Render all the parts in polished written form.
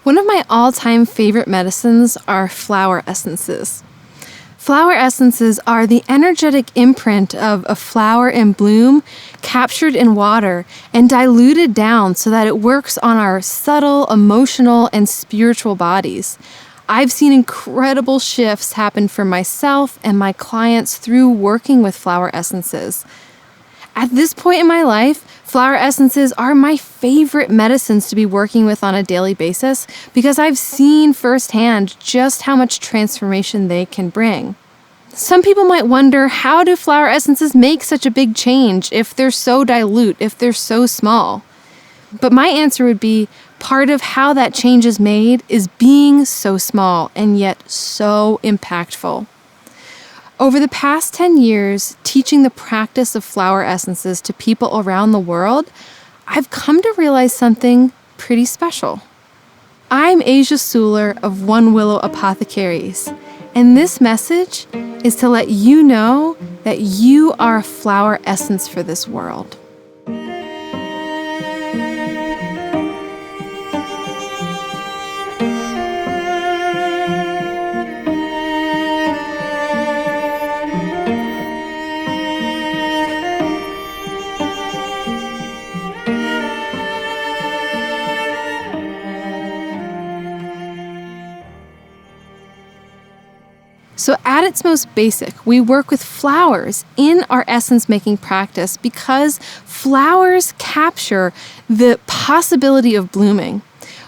One of my all-time favorite medicines are flower essences. Flower essences are the energetic imprint of a flower in bloom captured in water and diluted down so that it works on our subtle, emotional, and spiritual bodies. I've seen incredible shifts happen for myself and my clients through working with flower essences. At this point in my life, flower essences are my favorite medicines to be working with on a daily basis because I've seen firsthand just how much transformation they can bring. Some people might wonder, how do flower essences make such a big change if they're so dilute, if they're so small? But my answer would be, part of how that change is made is being so small and yet so impactful. Over the past 10 years, teaching the practice of flower essences to people around the world, I've come to realize something pretty special. I'm Asia Suler of One Willow Apothecaries, and this message is to let you know that you are a flower essence for this world. So at its most basic, we work with flowers in our essence-making practice because flowers capture the possibility of blooming.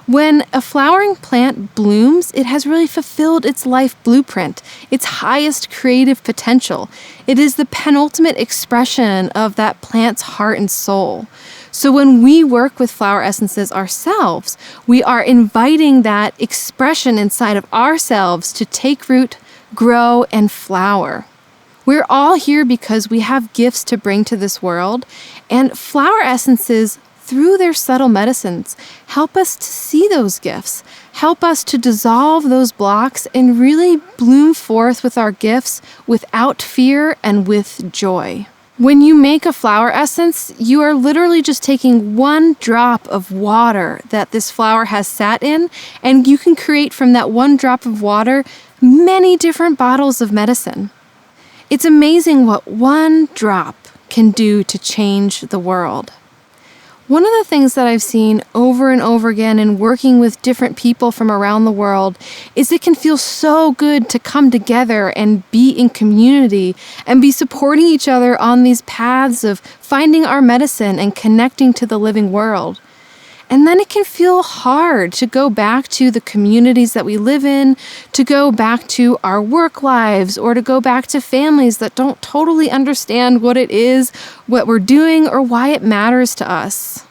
When a flowering plant blooms, it has really fulfilled its life blueprint, its highest creative potential. It is the penultimate expression of that plant's heart and soul. So when we work with flower essences ourselves, we are inviting that expression inside of ourselves to take root, grow, and flower. We're all here because we have gifts to bring to this world, and flower essences, through their subtle medicines, help us to see those gifts, help us to dissolve those blocks and really bloom forth with our gifts without fear and with joy. When you make a flower essence, you are literally just taking one drop of water that this flower has sat in, and you can create from that one drop of water many different bottles of medicine. It's amazing what one drop can do to change the world. One of the things that I've seen over and over again in working with different people from around the world is it can feel so good to come together and be in community and be supporting each other on these paths of finding our medicine and connecting to the living world. And then it can feel hard to go back to the communities that we live in, to go back to our work lives, or to go back to families that don't totally understand what it is, what we're doing, or why it matters to us.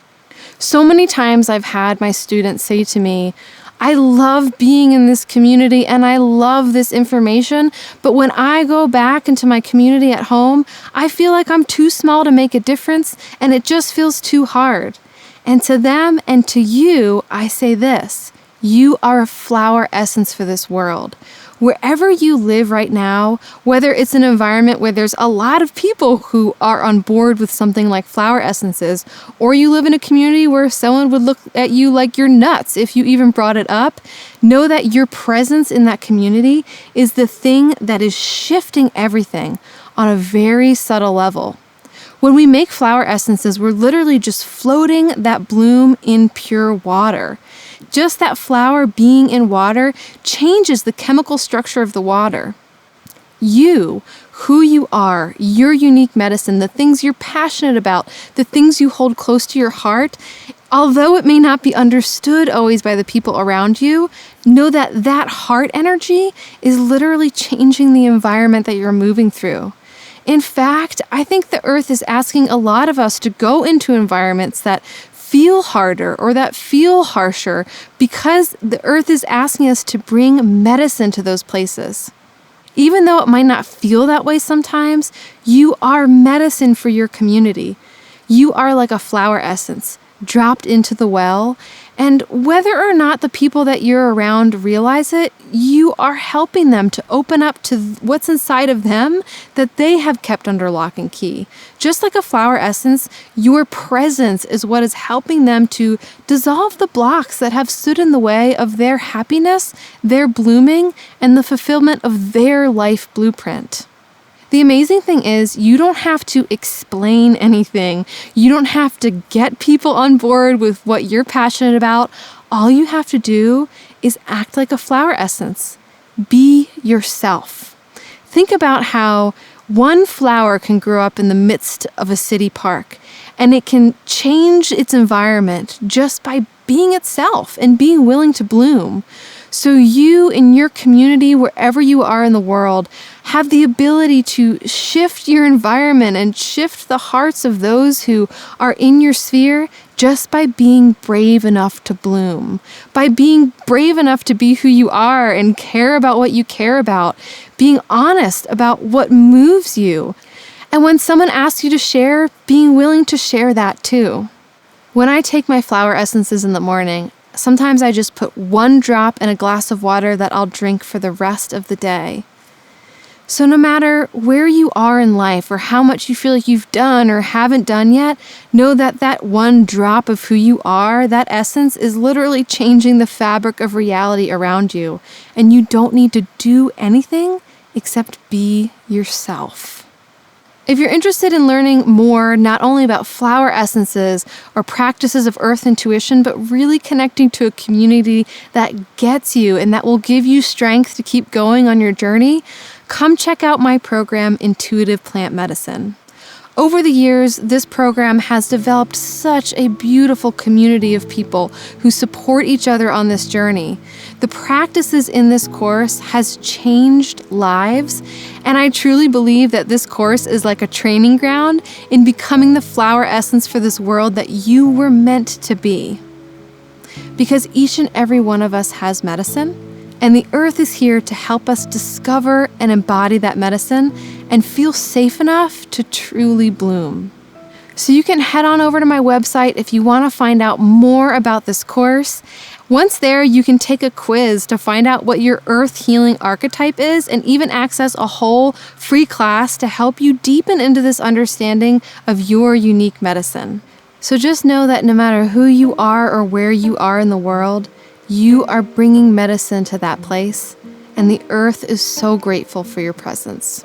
So many times I've had my students say to me, I love being in this community and I love this information, but when I go back into my community at home, I feel like I'm too small to make a difference and it just feels too hard. And to them and to you, I say this: you are a flower essence for this world. Wherever you live right now, whether it's an environment where there's a lot of people who are on board with something like flower essences, or you live in a community where someone would look at you like you're nuts if you even brought it up, know that your presence in that community is the thing that is shifting everything on a very subtle level. When we make flower essences, we're literally just floating that bloom in pure water. Just that flower being in water changes the chemical structure of the water. You, who you are, your unique medicine, the things you're passionate about, the things you hold close to your heart, although it may not be understood always by the people around you, know that that heart energy is literally changing the environment that you're moving through. In fact, I think the earth is asking a lot of us to go into environments that feel harder or that feel harsher because the earth is asking us to bring medicine to those places. Even though it might not feel that way sometimes, you are medicine for your community. You are like a flower essence dropped into the well, And whether or not the people that you're around realize it, you are helping them to open up to what's inside of them that they have kept under lock and key. Just like a flower essence, your presence is what is helping them to dissolve the blocks that have stood in the way of their happiness, their blooming, and the fulfillment of their life blueprint. The amazing thing is, you don't have to explain anything. You don't have to get people on board with what you're passionate about. All you have to do is act like a flower essence. Be yourself. Think about how one flower can grow up in the midst of a city park, and it can change its environment just by being itself and being willing to bloom. So you, in your community, wherever you are in the world, have the ability to shift your environment and shift the hearts of those who are in your sphere just by being brave enough to bloom, by being brave enough to be who you are and care about what you care about, being honest about what moves you. And when someone asks you to share, being willing to share that too. When I take my flower essences in the morning, sometimes I just put one drop in a glass of water that I'll drink for the rest of the day. So no matter where you are in life or how much you feel like you've done or haven't done yet, know that that one drop of who you are, that essence, is literally changing the fabric of reality around you. And you don't need to do anything except be yourself. If you're interested in learning more, not only about flower essences or practices of earth intuition, but really connecting to a community that gets you and that will give you strength to keep going on your journey, come check out my program, Intuitive Plant Medicine. Over the years, this program has developed such a beautiful community of people who support each other on this journey. The practices in this course has changed lives, and I truly believe that this course is like a training ground in becoming the flower essence for this world that you were meant to be. Because each and every one of us has medicine, and the earth is here to help us discover and embody that medicine and feel safe enough to truly bloom. So you can head on over to my website if you want to find out more about this course. Once there, you can take a quiz to find out what your earth healing archetype is and even access a whole free class to help you deepen into this understanding of your unique medicine. So just know that no matter who you are or where you are in the world, you are bringing medicine to that place, and the earth is so grateful for your presence.